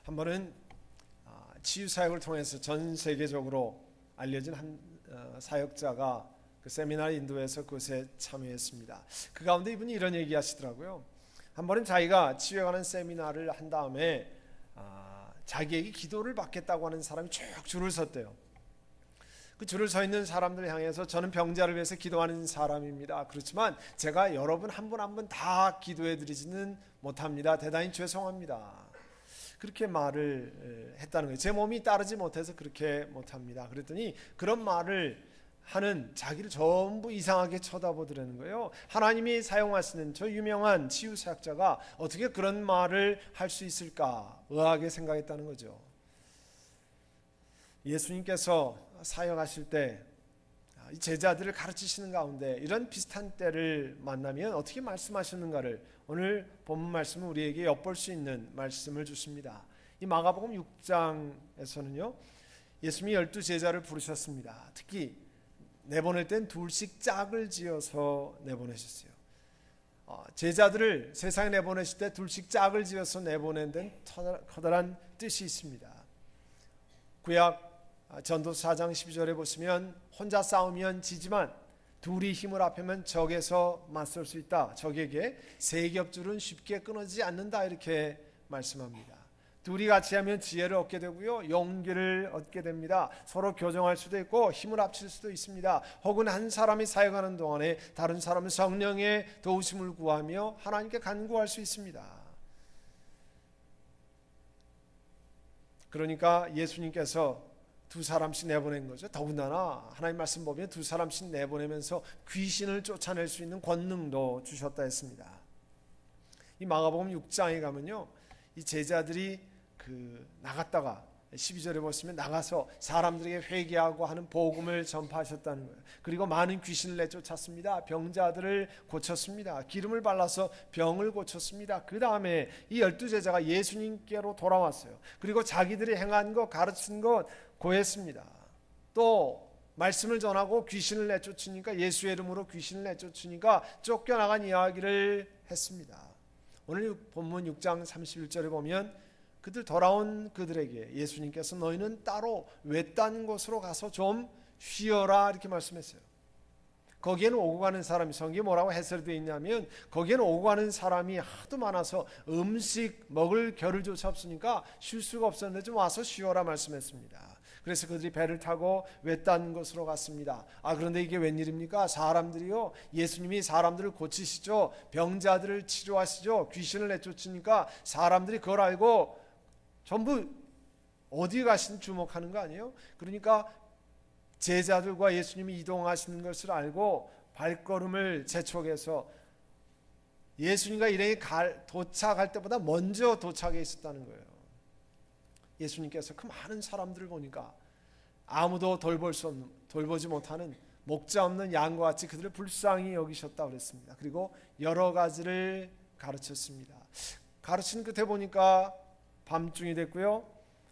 한 번은 치유 사역을 통해서 전 세계적으로 알려진 한 사역자가 그 세미나를 인도해서 그것에 참여했습니다. 그 가운데 이분이 이런 얘기 하시더라고요. 한 번은 자기가 치유에 관한 세미나를 한 다음에 자기에게 기도를 받겠다고 하는 사람이 쭉 줄을 섰대요. 그 줄을 서 있는 사람들 향해서 저는 병자를 위해서 기도하는 사람입니다. 그렇지만 제가 여러분 한 분 한 분 다 기도해 드리지는 못합니다. 대단히 죄송합니다. 그렇게 말을 했다는 거예요. 제 몸이 따르지 못해서 그렇게 못합니다. 그랬더니 그런 말을 하는 자기를 전부 이상하게 쳐다보더라는 거예요. 하나님이 사용하시는 저 유명한 치유사역자가 어떻게 그런 말을 할 수 있을까 의아하게 생각했다는 거죠. 예수님께서 사역하실 때 제자들을 가르치시는 가운데 이런 비슷한 때를 만나면 어떻게 말씀하셨는가를 오늘 본문 말씀은 우리에게 엿볼 수 있는 말씀을 주십니다. 이 마가복음 6장에서는요, 예수님이 12제자를 부르셨습니다. 특히 내보낼 땐 둘씩 짝을 지어서 내보내셨어요. 제자들을 세상에 내보내실 때 둘씩 짝을 지어서 내보낸 데는 커다란 뜻이 있습니다. 구약 전도서 4장 12절에 보시면 혼자 싸우면 지지만 둘이 힘을 합하면 적에서 맞설 수 있다. 적에게 세 겹줄은 쉽게 끊어지지 않는다, 이렇게 말씀합니다. 둘이 같이 하면 지혜를 얻게 되고요, 용기를 얻게 됩니다. 서로 교정할 수도 있고 힘을 합칠 수도 있습니다. 혹은 한 사람이 사역하는 동안에 다른 사람은 성령의 도우심을 구하며 하나님께 간구할 수 있습니다. 그러니까 예수님께서 두 사람씩 내보낸 거죠. 더군다나 하나님 말씀 보면 두 사람씩 내보내면서 귀신을 쫓아낼 수 있는 권능도 주셨다 했습니다. 이 마가복음 6장에 가면요, 이 제자들이 나갔다가 12절에 보시면 나가서 사람들에게 회개하고 하는 복음을 전파하셨다는 거예요. 그리고 많은 귀신을 내쫓았습니다. 병자들을 고쳤습니다. 기름을 발라서 병을 고쳤습니다. 그 다음에 이 12제자가 예수님께로 돌아왔어요. 그리고 자기들이 행한 것, 가르친 것 고했습니다. 또 말씀을 전하고 귀신을 내쫓으니까, 예수의 이름으로 귀신을 내쫓으니까 쫓겨나간 이야기를 했습니다. 오늘 본문 6장 31절에 보면 그들 돌아온 그들에게 예수님께서 너희는 따로 외딴 곳으로 가서 좀 쉬어라, 이렇게 말씀했어요. 거기에는 오고 가는 사람이, 성경에 뭐라고 해설이 되어 있냐면 거기에는 오고 가는 사람이 하도 많아서 음식 먹을 겨를조차 없으니까 쉴 수가 없었는데 좀 와서 쉬어라 말씀했습니다. 그래서 그들이 배를 타고 외딴 곳으로 갔습니다. 그런데 이게 웬일입니까? 사람들이요, 예수님이 사람들을 고치시죠, 병자들을 치료하시죠, 귀신을 내쫓으니까 사람들이 그걸 알고 전부 어디 가신 주목하는 거 아니에요? 그러니까 제자들과 예수님이 이동하시는 것을 알고 발걸음을 재촉해서 예수님과 일행이 도착할 때보다 먼저 도착해 있었다는 거예요. 예수님께서 그 많은 사람들을 보니까 아무도 돌보지 못하는 목자 없는 양과 같이 그들을 불쌍히 여기셨다고 그랬습니다. 그리고 여러 가지를 가르쳤습니다. 가르친 끝에 보니까 밤중이 됐고요,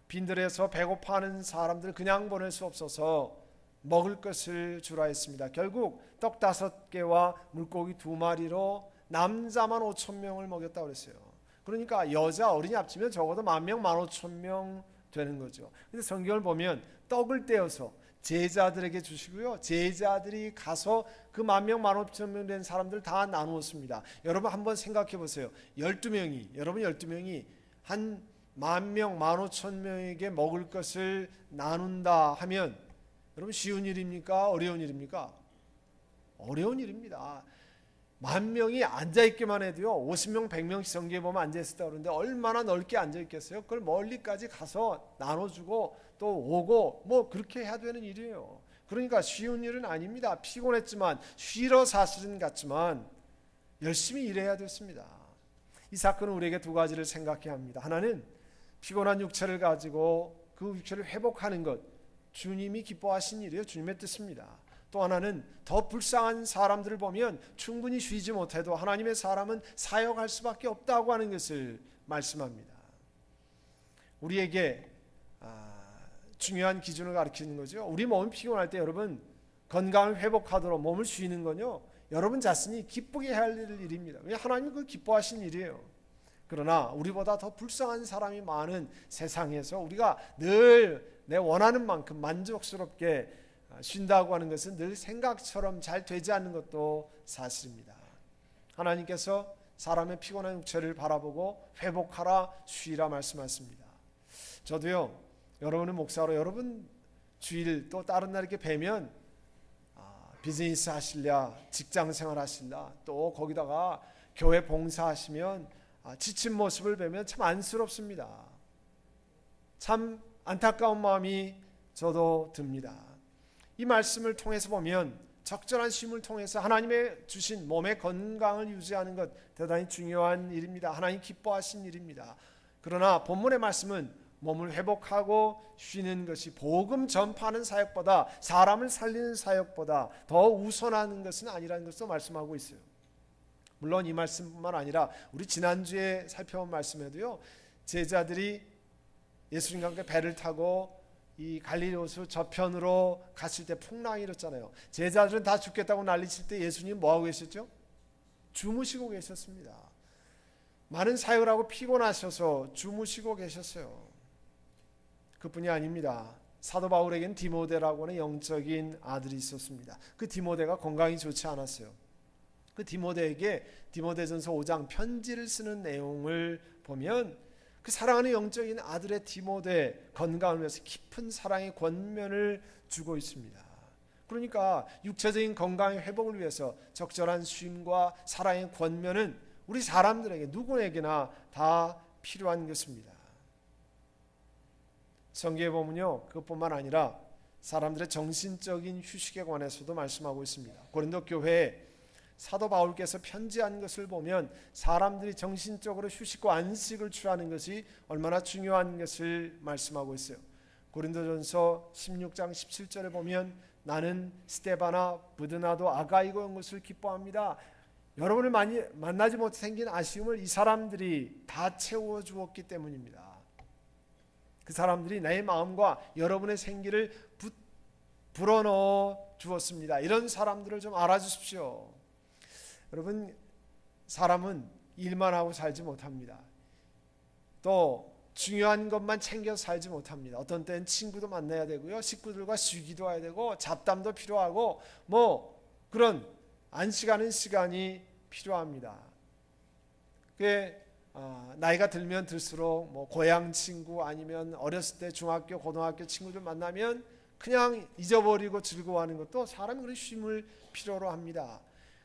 빈들에서 배고파하는 사람들을 그냥 보낼 수 없어서 먹을 것을 주라 했습니다. 결국 떡 5개와 물고기 2마리로 남자만 5,000명을 먹였다고 그랬어요. 그러니까 여자 어린이 합치면 적어도 10,000명, 15,000명 되는 거죠. 근데 성경을 보면 떡을 떼어서 제자들에게 주시고요, 제자들이 가서 그 10,000명, 15,000명 된 사람들 다 나누었습니다. 여러분 한번 생각해 보세요. 12명이 한 10,000명, 15,000명에게 먹을 것을 나눈다 하면 여러분 쉬운 일입니까? 어려운 일입니까? 어려운 일입니다. 10,000명이 앉아있기만 해도요, 50명, 100명씩 성경에 보면 앉아있었다고 그러는데 얼마나 넓게 앉아있겠어요? 그걸 멀리까지 가서 나눠주고 또 오고 뭐 그렇게 해야 되는 일이에요. 그러니까 쉬운 일은 아닙니다. 피곤했지만, 쉬러 사실은 같지만 열심히 일해야 됐습니다. 이 사건은 우리에게 두 가지를 생각해야 합니다. 하나는 피곤한 육체를 가지고 그 육체를 회복하는 것, 주님이 기뻐하신 일이에요. 주님의 뜻입니다. 또 하나는 더 불쌍한 사람들을 보면 충분히 쉬지 못해도 하나님의 사람은 사역할 수밖에 없다고 하는 것을 말씀합니다. 우리에게 중요한 기준을 가르치는 거죠. 우리 몸이 피곤할 때 여러분 건강을 회복하도록 몸을 쉬는 건요, 여러분 자신이 기쁘게 해야 할 일입니다. 왜냐하면 하나님이 그 기뻐하신 일이에요. 그러나 우리보다 더 불쌍한 사람이 많은 세상에서 우리가 늘 내 원하는 만큼 만족스럽게 쉰다고 하는 것은 늘 생각처럼 잘 되지 않는 것도 사실입니다. 하나님께서 사람의 피곤한 육체를 바라보고 회복하라 쉬라 말씀하십니다. 저도요, 여러분의 목사로 여러분 주일 또 다른 날 이렇게 뵈면 비즈니스 하실랴, 직장 생활 하실랴, 또 거기다가 교회 봉사하시면 지친 모습을 뵈면 참 안쓰럽습니다. 참 안타까운 마음이 저도 듭니다. 이 말씀을 통해서 보면 적절한 쉼을 통해서 하나님의 주신 몸의 건강을 유지하는 것 대단히 중요한 일입니다. 하나님 기뻐하신 일입니다. 그러나 본문의 말씀은 몸을 회복하고 쉬는 것이 복음 전파하는 사역보다, 사람을 살리는 사역보다 더 우선하는 것은 아니라는 것도 말씀하고 있어요. 물론 이 말씀뿐만 아니라 우리 지난주에 살펴본 말씀에도요, 제자들이 예수님과 함께 배를 타고 이 갈릴리 호수 저편으로 갔을 때 풍랑이 일었잖아요. 제자들은 다 죽겠다고 난리칠 때 예수님 뭐하고 계셨죠? 주무시고 계셨습니다. 많은 사역을 하고 피곤하셔서 주무시고 계셨어요. 그뿐이 아닙니다. 사도 바울에겐 디모데라고 하는 영적인 아들이 있었습니다. 그 디모데가 건강이 좋지 않았어요. 그 디모데에게 디모데전서 5장 편지를 쓰는 내용을 보면 그 사랑하는 영적인 아들의 디모데 건강을 위해서 깊은 사랑의 권면을 주고 있습니다. 그러니까 육체적인 건강의 회복을 위해서 적절한 쉼과 사랑의 권면은 우리 사람들에게 누구에게나 다 필요한 것입니다. 성경에 보면요, 그것뿐만 아니라 사람들의 정신적인 휴식에 관해서도 말씀하고 있습니다. 고린도 교회에 사도 바울께서 편지한 것을 보면 사람들이 정신적으로 휴식과 안식을 취하는 것이 얼마나 중요한 것을 말씀하고 있어요. 고린도전서 16장 17절에 보면 나는 스데바나 부드나도 아가이고 온 것을 기뻐합니다. 여러분을 많이 만나지 못해 생긴 아쉬움을 이 사람들이 다 채워주었기 때문입니다. 그 사람들이 내 마음과 여러분의 생기를 불어넣어 주었습니다. 이런 사람들을 좀 알아주십시오. 여러분, 사람은 일만 하고 살지 못합니다. 또 중요한 것만 챙겨서 살지 못합니다. 어떤 때는 친구도 만나야 되고요, 식구들과 쉬기도 해야 되고 잡담도 필요하고 뭐 그런 안식하는 시간이 필요합니다. 그게 나이가 들면 들수록 뭐 고향 친구 아니면 어렸을 때 중학교, 고등학교 친구들 만나면 그냥 잊어버리고 즐거워하는 것도 사람이 그런 쉼을 필요로 합니다.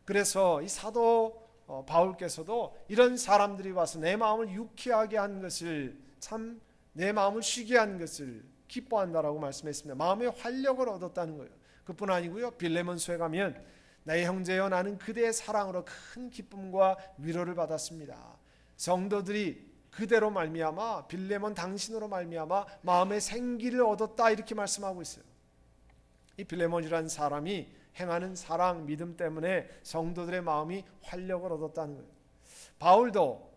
그래서 이 사도 바울께서도 이런 사람들이 와서 내 마음을 유쾌하게 한 것을, 참 내 마음을 쉬게 한 것을 기뻐한다라고 말씀했습니다. 마음의 활력을 얻었다는 거예요. 그뿐 아니고요, 빌레몬서에 가면 나의 형제여 나는 그대의 사랑으로 큰 기쁨과 위로를 받았습니다. 성도들이 그대로 말미암아, 빌레몬 당신으로 말미암아 마음의 생기를 얻었다, 이렇게 말씀하고 있어요. 이 빌레몬이라는 사람이 행하는 사랑, 믿음 때문에 성도들의 마음이 활력을 얻었다는 거예요. 바울도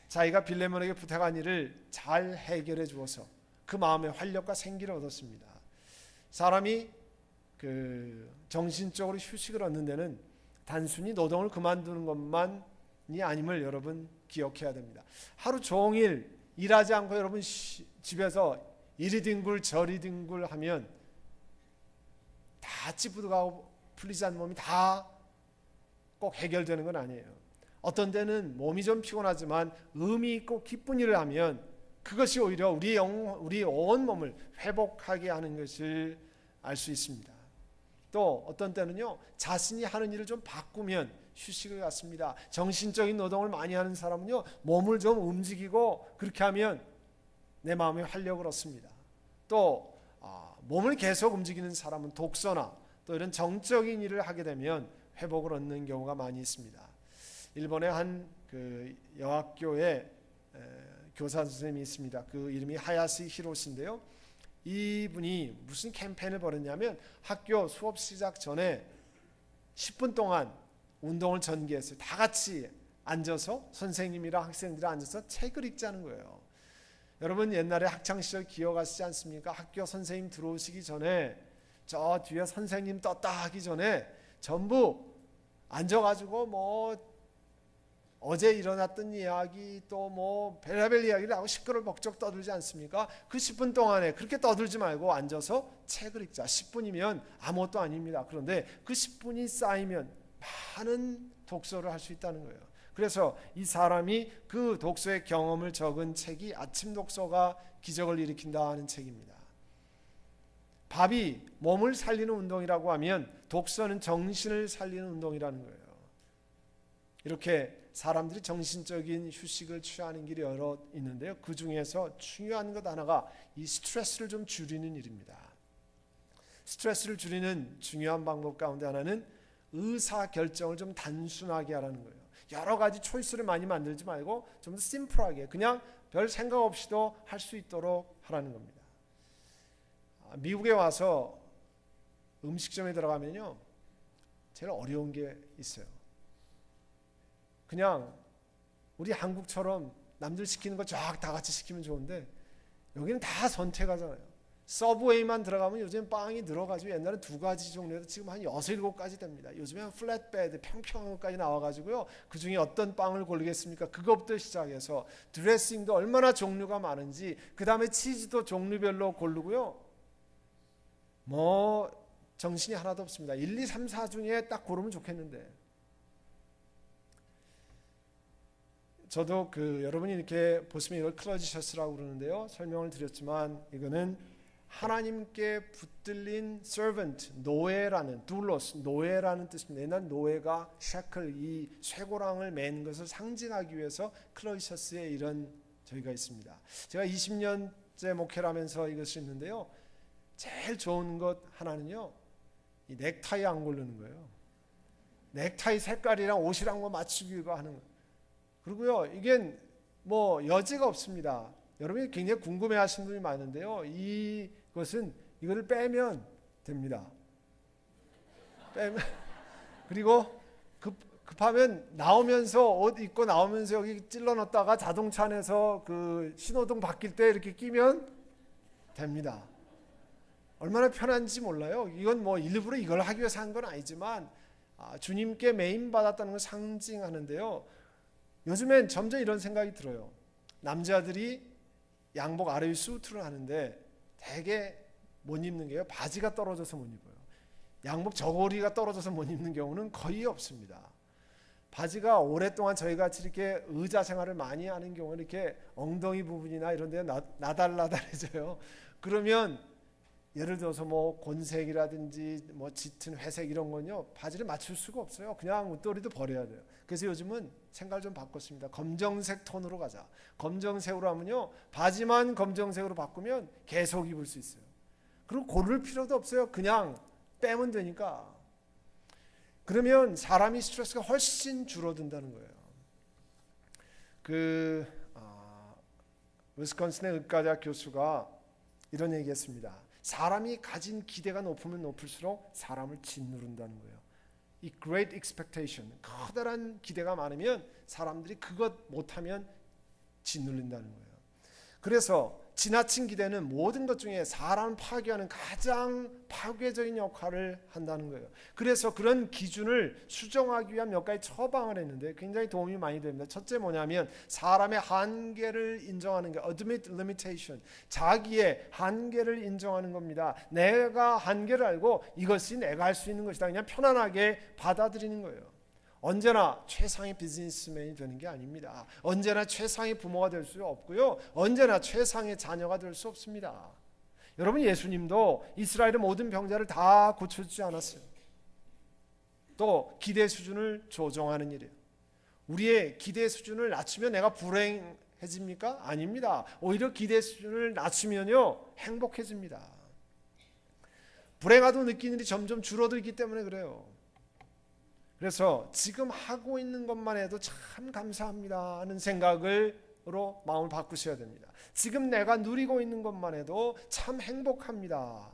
자기가 빌레몬에게 부탁한 일을 잘 해결해 주어서 그 마음의 활력과 생기를 얻었습니다. 사람이 정신적으로 휴식을 얻는 데는 단순히 노동을 그만두는 것만이 아님을 여러분 기억해야 됩니다. 하루 종일 일하지 않고 여러분 집에서 이리 뒹굴 저리 뒹굴 하면 다 찌뿌둥하고 풀리지 않는 몸이 다 꼭 해결되는 건 아니에요. 어떤 때는 몸이 좀 피곤하지만 의미 있고 기쁜 일을 하면 그것이 오히려 우리 온 몸을 회복하게 하는 것을 알 수 있습니다. 또 어떤 때는요, 자신이 하는 일을 좀 바꾸면 휴식을 갖습니다. 정신적인 노동을 많이 하는 사람은요, 몸을 좀 움직이고 그렇게 하면 내 마음에 활력을 얻습니다. 또 몸을 계속 움직이는 사람은 독서나 또 이런 정적인 일을 하게 되면 회복을 얻는 경우가 많이 있습니다. 일본의 한 여학교에 교사 선생님이 있습니다. 그 이름이 하야시 히로시인데요. 이분이 무슨 캠페인을 벌였냐면 학교 수업 시작 전에 10분 동안 운동을 전개했어요. 다 같이 앉아서 선생님이랑 학생들이 앉아서 책을 읽자는 거예요. 여러분 옛날에 학창시절 기억하시지 않습니까? 학교 선생님 들어오시기 전에 저 뒤에 선생님 떴다 하기 전에 전부 앉아가지고 뭐 어제 일어났던 이야기 또 뭐 별의별 이야기를 하고 시끌벅적 떠들지 않습니까? 그 10분 동안에 그렇게 떠들지 말고 앉아서 책을 읽자. 10분이면 아무것도 아닙니다. 그런데 그 10분이 쌓이면 많은 독서를 할 수 있다는 거예요. 그래서 이 사람이 그 독서의 경험을 적은 책이 아침 독서가 기적을 일으킨다 하는 책입니다. 밥이 몸을 살리는 운동이라고 하면 독서는 정신을 살리는 운동이라는 거예요. 이렇게 사람들이 정신적인 휴식을 취하는 길이 여러 있는데요. 그 중에서 중요한 것 하나가 이 스트레스를 좀 줄이는 일입니다. 스트레스를 줄이는 중요한 방법 가운데 하나는 의사결정을 좀 단순하게 하라는 거예요. 여러 가지 초이스를 많이 만들지 말고 좀 더 심플하게 그냥 별 생각 없이도 할 수 있도록 하라는 겁니다. 미국에 와서 음식점에 들어가면요, 제일 어려운 게 있어요. 그냥 우리 한국처럼 남들 시키는 거 쫙 다 같이 시키면 좋은데 여기는 다 선택하잖아요. 서브웨이만 들어가면 요즘 빵이 늘어가지고 옛날엔 2가지 종류에서 지금 한 6, 7가지 됩니다. 요즘엔 플랫베드 평평한 것까지 나와가지고요. 그 중에 어떤 빵을 고르겠습니까? 그것부터 시작해서 드레싱도 얼마나 종류가 많은지, 그 다음에 치즈도 종류별로 고르고요. 뭐 정신이 하나도 없습니다. 1, 2, 3, 4 중에 딱 고르면 좋겠는데. 저도 여러분이 이렇게 보시면 이걸 클러지셔스라고 그러는데요. 설명을 드렸지만 이거는 하나님께 붙들린 servant, 노예라는, doulos, 노예라는 뜻입니다. 옛날 노예가 샤클, 이 쇠고랑을 매는 것을 상징하기 위해서 클러지셔스에 이런 저희가 있습니다. 제가 20년째 목회를 하면서 이것이 있는데요. 제일 좋은 것 하나는요, 이 넥타이 안 고르는 거예요. 넥타이 색깔이랑 옷이랑 뭐 맞추기 하는 거예요. 그리고요, 이게 뭐 여지가 없습니다. 여러분이 굉장히 궁금해하시는 분이 많은데요, 이거를 빼면 됩니다. 빼면 그리고 급하면 나오면서 옷 입고 나오면서 여기 찔러 넣었다가 자동차 안에서 그 신호등 바뀔 때 이렇게 끼면 됩니다. 얼마나 편한지 몰라요. 이건 뭐 일부러 이걸 하기 위해서 한 건 아니지만 주님께 메인 받았다는 걸 상징하는데요. 요즘엔 점점 이런 생각이 들어요. 남자들이 양복 아래 위 수트를 하는데 대개 못 입는 게요, 바지가 떨어져서 못 입어요. 양복 저고리가 떨어져서 못 입는 경우는 거의 없습니다. 바지가 오랫동안 저희 같이 이렇게 의자 생활을 많이 하는 경우는 이렇게 엉덩이 부분이나 이런 데 나달나달해져요. 그러면 예를 들어서 뭐 곤색이라든지 뭐 짙은 회색 이런 건요, 바지를 맞출 수가 없어요. 그냥 웃도리도 버려야 돼요. 그래서 요즘은 생각을 좀 바꿨습니다. 검정색 톤으로 가자. 검정색으로 하면요, 바지만 검정색으로 바꾸면 계속 입을 수 있어요. 그리고 고를 필요도 없어요. 그냥 빼면 되니까. 그러면 사람이 스트레스가 훨씬 줄어든다는 거예요. 위스콘신의 의과대학 교수가 이런 얘기했습니다. 사람이 가진 기대가 높으면 높을수록 사람을 짓누른다는 거예요. 이 great expectation, 커다란 기대가 많으면 사람들이 그것 못하면 짓눌린다는 거예요. 그래서 지나친 기대는 모든 것 중에 사람을 파괴하는 가장 파괴적인 역할을 한다는 거예요. 그래서 그런 기준을 수정하기 위한 몇 가지 처방을 했는데 굉장히 도움이 많이 됩니다. 첫째 뭐냐면 사람의 한계를 인정하는 게 admit limitation, 자기의 한계를 인정하는 겁니다. 내가 한계를 알고 이것이 내가 할 수 있는 것이다, 그냥 편안하게 받아들이는 거예요. 언제나 최상의 비즈니스맨이 되는 게 아닙니다. 언제나 최상의 부모가 될 수 없고요, 언제나 최상의 자녀가 될 수 없습니다. 여러분, 예수님도 이스라엘의 모든 병자를 다 고쳐주지 않았어요. 또 기대 수준을 조정하는 일이에요. 우리의 기대 수준을 낮추면 내가 불행해집니까? 아닙니다. 오히려 기대 수준을 낮추면요, 행복해집니다. 불행하다고 느끼는 일이 점점 줄어들기 때문에 그래요. 그래서 지금 하고 있는 것만 해도 참 감사합니다 하는 생각으로 마음을 바꾸셔야 됩니다. 지금 내가 누리고 있는 것만 해도 참 행복합니다.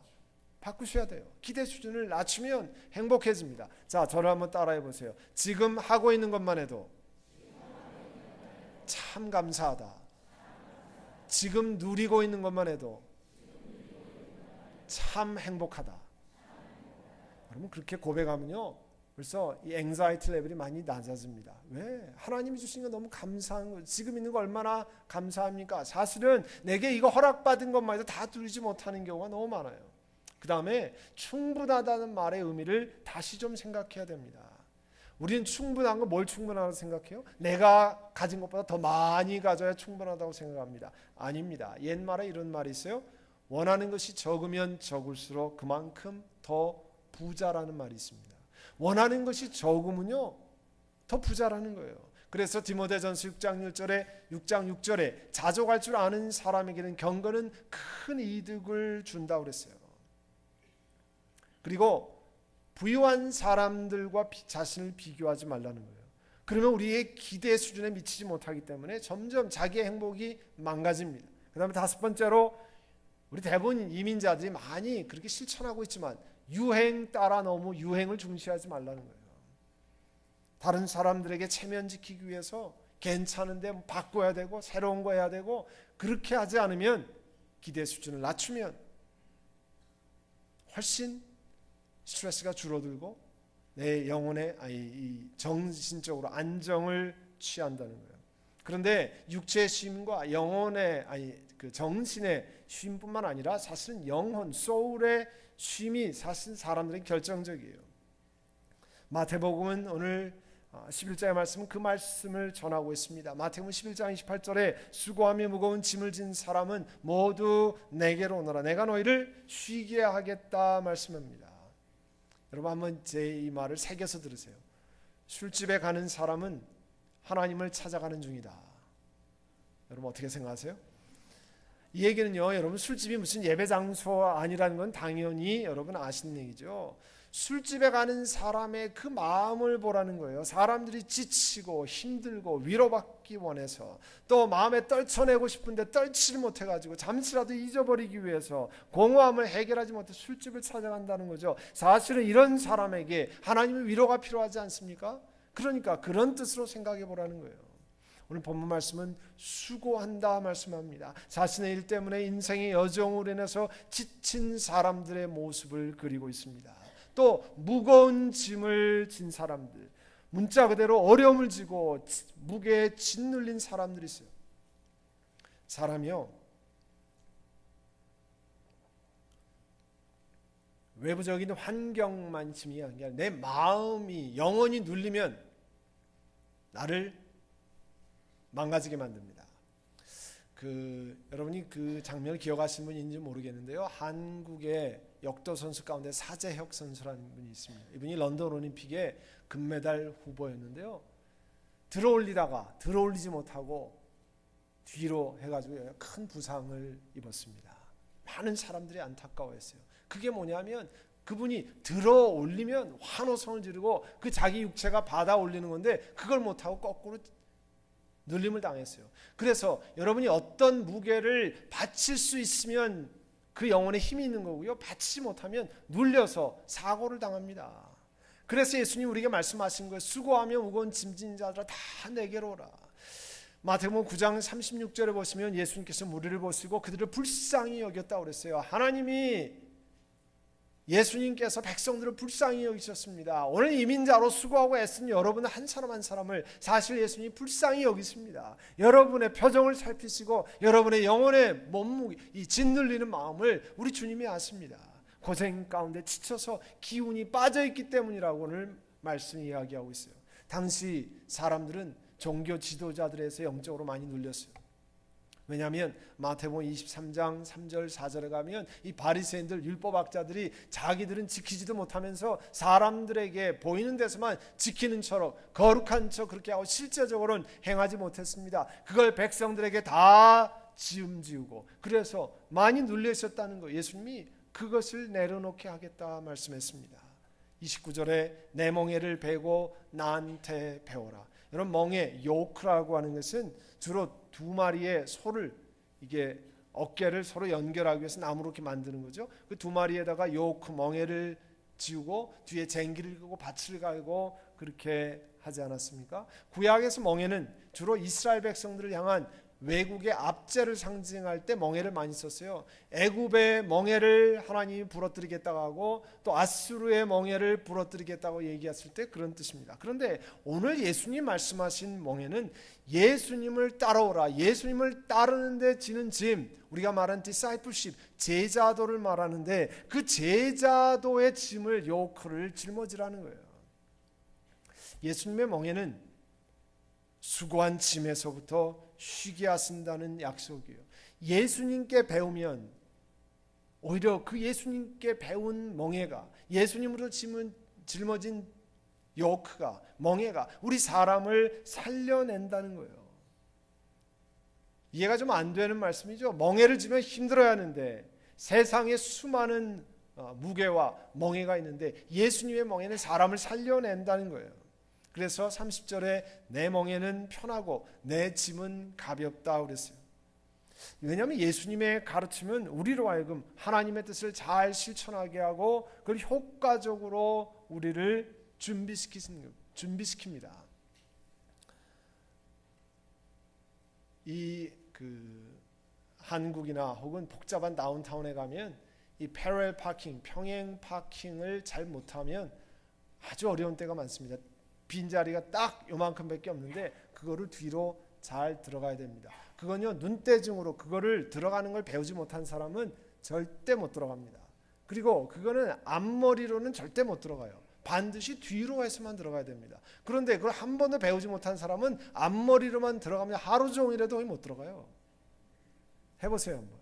바꾸셔야 돼요. 기대 수준을 낮추면 행복해집니다. 자, 저를 한번 따라해 보세요. 지금 하고 있는 것만 해도 참 감사하다. 지금 누리고 있는 것만 해도 참 행복하다. 여러분, 그렇게 고백하면요, 그래서 이 앵자이티 레벨이 많이 낮아집니다. 왜? 하나님이 주신 거 너무 감사한 거, 지금 있는 거 얼마나 감사합니까? 사실은 내게 이거 허락받은 것만 해도 다 누리지 못하는 경우가 너무 많아요. 그 다음에 충분하다는 말의 의미를 다시 좀 생각해야 됩니다. 우리는 충분한 거 뭘 충분하다고 생각해요? 내가 가진 것보다 더 많이 가져야 충분하다고 생각합니다. 아닙니다. 옛말에 이런 말이 있어요. 원하는 것이 적으면 적을수록 그만큼 더 부자라는 말이 있습니다. 원하는 것이 적으면요 더 부자라는 거예요. 그래서 디모데전서 6장 6절에 자족할 줄 아는 사람에게는 경건은 큰 이득을 준다고 그랬어요. 그리고 부유한 사람들과 자신을 비교하지 말라는 거예요. 그러면 우리의 기대 수준에 미치지 못하기 때문에 점점 자기의 행복이 망가집니다. 그 다음에 다섯 번째로 우리 대부분 이민자들이 많이 그렇게 실천하고 있지만 유행 따라 너무 유행을 중시하지 말라는 거예요. 다른 사람들에게 체면 지키기 위해서 괜찮은데 바꿔야 되고 새로운 거 해야 되고 그렇게 하지 않으면 기대 수준을 낮추면 훨씬 스트레스가 줄어들고 내 영혼의 정신적으로 안정을 취한다는 거예요. 그런데 육체의 쉼과 영혼의 그 정신의 쉼뿐만 아니라 사실은 영혼, 소울의 쉼이 사실 사람들에게 결정적이에요. 마태복음은 오늘 11장의 말씀은 그 말씀을 전하고 있습니다. 마태복음 11장 28절에 수고하며 무거운 짐을 진 사람은 모두 내게로 오너라 내가 너희를 쉬게 하겠다 말씀합니다. 여러분 한번 제 이 말을 새겨서 들으세요. 술집에 가는 사람은 하나님을 찾아가는 중이다. 여러분 어떻게 생각하세요? 이 얘기는요, 여러분 술집이 무슨 예배 장소 아니라는 건 당연히 여러분 아시는 얘기죠. 술집에 가는 사람의 그 마음을 보라는 거예요. 사람들이 지치고 힘들고 위로받기 원해서 또 마음에 떨쳐내고 싶은데 떨치지 못해가지고 잠시라도 잊어버리기 위해서 공허함을 해결하지 못해 술집을 찾아간다는 거죠. 사실은 이런 사람에게 하나님의 위로가 필요하지 않습니까? 그러니까 그런 뜻으로 생각해 보라는 거예요. 오늘 본문 말씀은 수고한다 말씀합니다. 자신의 일 때문에 인생의 여정으로 인해서 지친 사람들의 모습을 그리고 있습니다. 또 무거운 짐을 진 사람들, 문자 그대로 어려움을 지고 무게에 짓눌린 사람들이 있어요. 사람이요, 외부적인 환경만 중요한 게 아니라 내 마음이 영원히 눌리면 나를 망가지게 만듭니다. 여러분이 그 장면을 기억하시는 분인지 모르겠는데요. 한국의 역도 선수 가운데 사재혁 선수라는 분이 있습니다. 이분이 런던 올림픽에 금메달 후보였는데요. 들어올리지 못하고 뒤로 해가지고 큰 부상을 입었습니다. 많은 사람들이 안타까워했어요. 그게 뭐냐면 그분이 들어올리면 환호성을 지르고 그 자기 육체가 받아 올리는 건데 그걸 못하고 거꾸로 눌림을 당했어요. 그래서 여러분이 어떤 무게를 받칠 수 있으면 그 영혼에 힘이 있는 거고요. 받지 못하면 눌려서 사고를 당합니다. 그래서 예수님 우리에게 말씀하신 거예요. 수고하며 무거운 짐진 자들아 다 내게로 오라. 마태복음 9장 36절에 보시면 예수님께서 무리를 보시고 그들을 불쌍히 여겼다고 그랬어요. 하나님이 예수님께서 백성들을 불쌍히 여기셨습니다. 오늘 이민자로 수고하고 애쓴 여러분 한 사람 한 사람을 사실 예수님이 불쌍히 여기십니다. 여러분의 표정을 살피시고 여러분의 영혼의 몸무게, 이 짓눌리는 마음을 우리 주님이 아십니다. 고생 가운데 지쳐서 기운이 빠져있기 때문이라고 오늘 말씀이 이야기하고 있어요. 당시 사람들은 종교 지도자들에서 영적으로 많이 눌렸어요. 왜냐하면 마태복음 23장 3절 4절에 가면 이 바리새인들 율법학자들이 자기들은 지키지도 못하면서 사람들에게 보이는 데서만 지키는 처럼 거룩한 척 그렇게 하고 실제적으로는 행하지 못했습니다. 그걸 백성들에게 다 지우고 그래서 많이 눌려 있었다는 거예요. 예수님이 그것을 내려놓게 하겠다 말씀했습니다. 29절에 내 멍에를 베고 나한테 배워라. 여러분 멍에 요크라고 하는 것은 주로 두 마리의 소를 이게 어깨를 서로 연결하기 위해서 나무로 이렇게 만드는 거죠. 그 두 마리에다가 요크 멍에를 지우고 뒤에 쟁기를 끄고 밭을 갈고 그렇게 하지 않았습니까? 구약에서 멍에는 주로 이스라엘 백성들을 향한 외국의 압제를 상징할 때 멍에를 많이 썼어요. 애굽의 멍에를 하나님이 부러뜨리겠다고 하고 또 아수르의 멍에를 부러뜨리겠다고 얘기했을 때 그런 뜻입니다. 그런데 오늘 예수님 말씀하신 멍에는 예수님을 따라오라, 예수님을 따르는데 지는 짐, 우리가 말한 discipleship, 제자도를 말하는데 그 제자도의 짐을, 요크를 짊어지라는 거예요. 예수님의 멍에는 수고한 짐에서부터 쉬게 하신다는 약속이에요. 예수님께 배우면 오히려 그 예수님께 배운 멍에가, 예수님으로 짊어진 요크가, 멍에가 우리 사람을 살려낸다는 거예요. 이해가 좀 안 되는 말씀이죠. 멍에를 지면 힘들어야 하는데 세상에 수많은 무게와 멍에가 있는데 예수님의 멍에는 사람을 살려낸다는 거예요. 그래서 30절에 내 멍에는 편하고 내 짐은 가볍다 그랬어요. 왜냐하면 예수님의 가르침은 우리로 하여금 하나님의 뜻을 잘 실천하게 하고 그걸 효과적으로 우리를 준비시킵니다. 한국이나 혹은 복잡한 다운타운에 가면 이 패럴 파킹, 평행 파킹을 잘 못하면 아주 어려운 때가 많습니다. 빈자리가 딱 요만큼밖에 없는데 그거를 뒤로 잘 들어가야 됩니다. 그건요, 눈대중으로 그거를 들어가는 걸 배우지 못한 사람은 절대 못 들어갑니다. 그리고 그거는 앞머리로는 절대 못 들어가요. 반드시 뒤로 해서만 들어가야 됩니다. 그런데 그걸 한 번도 배우지 못한 사람은 앞머리로만 들어가면 하루 종일해도 못 들어가요. 해보세요 한번.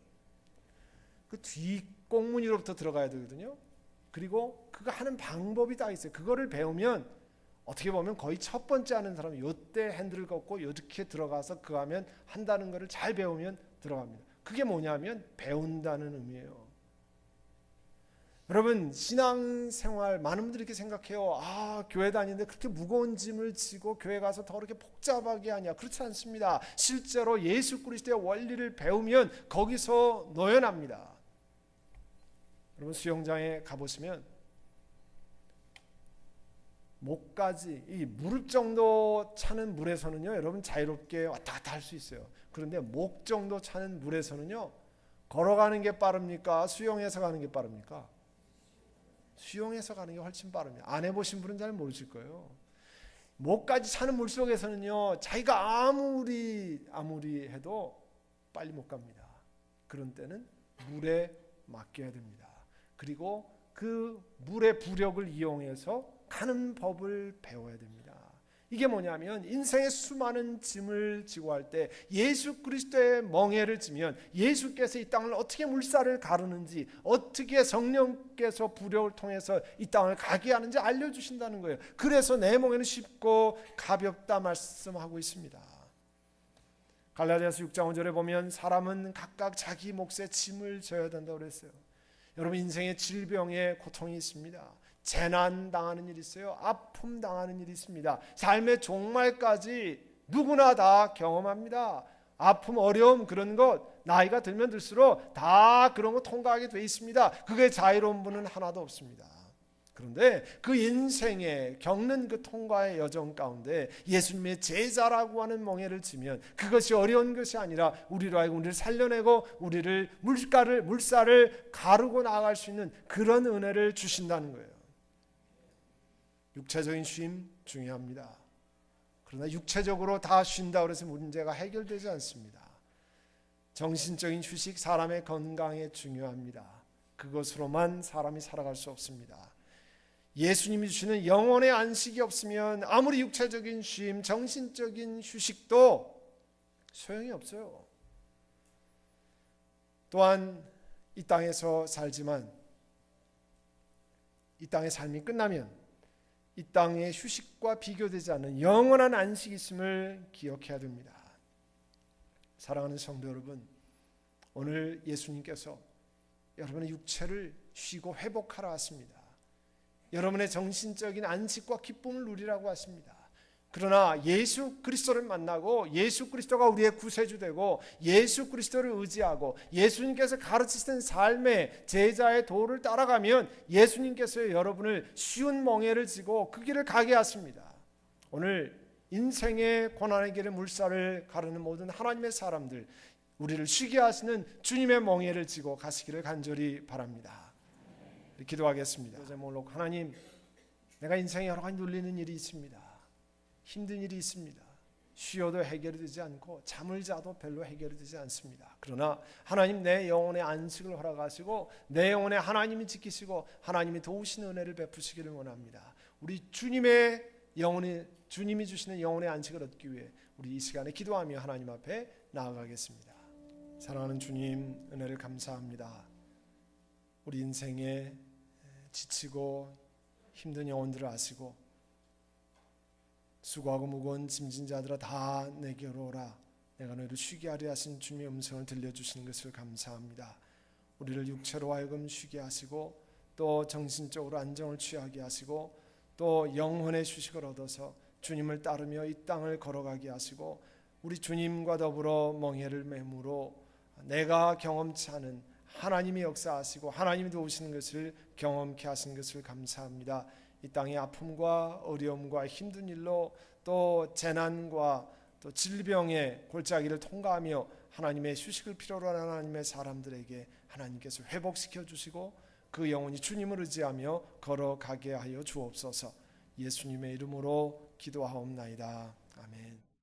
그 뒷꽁무니로부터 들어가야 되거든요. 그리고 그거 하는 방법이 다 있어요. 그거를 배우면 어떻게 보면 거의 첫 번째 하는 사람은 요때 핸들을 걷고 이렇게 들어가서 그 하면 한다는 것을 잘 배우면 들어갑니다. 그게 뭐냐면 배운다는 의미예요. 여러분 신앙생활 많은 분들이 이렇게 생각해요. 교회 다니는데 그렇게 무거운 짐을 지고 교회 가서 더 그렇게 복잡하게 하냐. 그렇지 않습니다. 실제로 예수 그리스도의 원리를 배우면 거기서 노연합니다. 여러분 수영장에 가보시면 목까지 이 무릎 정도 차는 물에서는요 여러분 자유롭게 왔다 갔다 할 수 있어요. 그런데 목 정도 차는 물에서는요 걸어가는 게 빠릅니까? 수영해서 가는 게 빠릅니까? 수영해서 가는 게 훨씬 빠릅니다. 안 해보신 분은 잘 모르실 거예요. 목까지 차는 물속에서는요 자기가 아무리 해도 빨리 못 갑니다. 그런 때는 물에 맡겨야 됩니다. 그리고 그 물의 부력을 이용해서 가는 법을 배워야 됩니다. 이게 뭐냐면 인생의 수많은 짐을 지고 할 때 예수 그리스도의 멍에를 지면 예수께서 이 땅을 어떻게 물살을 가르는지, 어떻게 성령께서 부력을 통해서 이 땅을 가게 하는지 알려주신다는 거예요. 그래서 내 멍에는 쉽고 가볍다 말씀하고 있습니다. 갈라디아서 6장 5절에 보면 사람은 각각 자기 몫의 짐을 져야 된다고 그랬어요. 여러분 인생의 질병에 고통이 있습니다. 재난 당하는 일이 있어요. 아픔 당하는 일이 있습니다. 삶의 종말까지 누구나 다 경험합니다. 아픔, 어려움 그런 것 나이가 들면 들수록 다 그런 거 통과하게 돼 있습니다. 그게 자유로운 분은 하나도 없습니다. 그런데 그 인생에 겪는 그 통과의 여정 가운데 예수님의 제자라고 하는 멍에를 지면 그것이 어려운 것이 아니라 우리로 하여금 우리를 살려내고 우리를 물살을 가르고 나아갈 수 있는 그런 은혜를 주신다는 거예요. 육체적인 쉼 중요합니다. 그러나 육체적으로 다 쉰다고 해서 문제가 해결되지 않습니다. 정신적인 휴식 사람의 건강에 중요합니다. 그것으로만 사람이 살아갈 수 없습니다. 예수님이 주시는 영혼의 안식이 없으면 아무리 육체적인 쉼, 정신적인 휴식도 소용이 없어요. 또한 이 땅에서 살지만 이 땅의 삶이 끝나면 이 땅의 휴식과 비교되지 않는 영원한 안식이 있음을 기억해야 됩니다. 사랑하는 성도 여러분, 오늘 예수님께서 여러분의 육체를 쉬고 회복하라 하십니다. 여러분의 정신적인 안식과 기쁨을 누리라고 하십니다. 그러나 예수 그리스도를 만나고 예수 그리스도가 우리의 구세주 되고 예수 그리스도를 의지하고 예수님께서 가르치신 삶의 제자의 도를 따라가면 예수님께서 여러분을 쉬운 멍에를 지고 그 길을 가게 하십니다. 오늘 인생의 고난의 길에 물살을 가르는 모든 하나님의 사람들, 우리를 쉬게 하시는 주님의 멍에를 지고 가시기를 간절히 바랍니다. 기도하겠습니다. 제목으로 하나님, 내가 인생에 여러 가지 눌리는 일이 있습니다. 힘든 일이 있습니다. 쉬어도 해결이 되지 않고 잠을 자도 별로 해결이 되지 않습니다. 그러나 하나님, 내 영혼의 안식을 허락하시고 내 영혼의 하나님이 지키시고 하나님이 도우시는 은혜를 베푸시기를 원합니다. 우리 주님이 주시는 영혼의 안식을 얻기 위해 우리 이 시간에 기도하며 하나님 앞에 나아가겠습니다. 사랑하는 주님, 은혜를 감사합니다. 우리 인생에 지치고 힘든 영혼들을 아시고 수고하고 무거운 짐진 자들아 다 내게로 오라, 내가 너희를 쉬게 하려 하신 주님의 음성을 들려주시는 것을 감사합니다. 우리를 육체로 하여금 쉬게 하시고 또 정신적으로 안정을 취하게 하시고 또 영혼의 휴식을 얻어서 주님을 따르며 이 땅을 걸어가게 하시고 우리 주님과 더불어 멍에를 매무로 내가 경험치 않은 하나님이 역사하시고 하나님이 도우시는 것을 경험케 하신 것을 감사합니다. 이 땅의 아픔과 어려움과 힘든 일로 또 재난과 또 질병의 골짜기를 통과하며 하나님의 휴식을 필요로 하는 하나님의 사람들에게 하나님께서 회복시켜 주시고 그 영혼이 주님을 의지하며 걸어가게 하여 주옵소서. 예수님의 이름으로 기도하옵나이다. 아멘.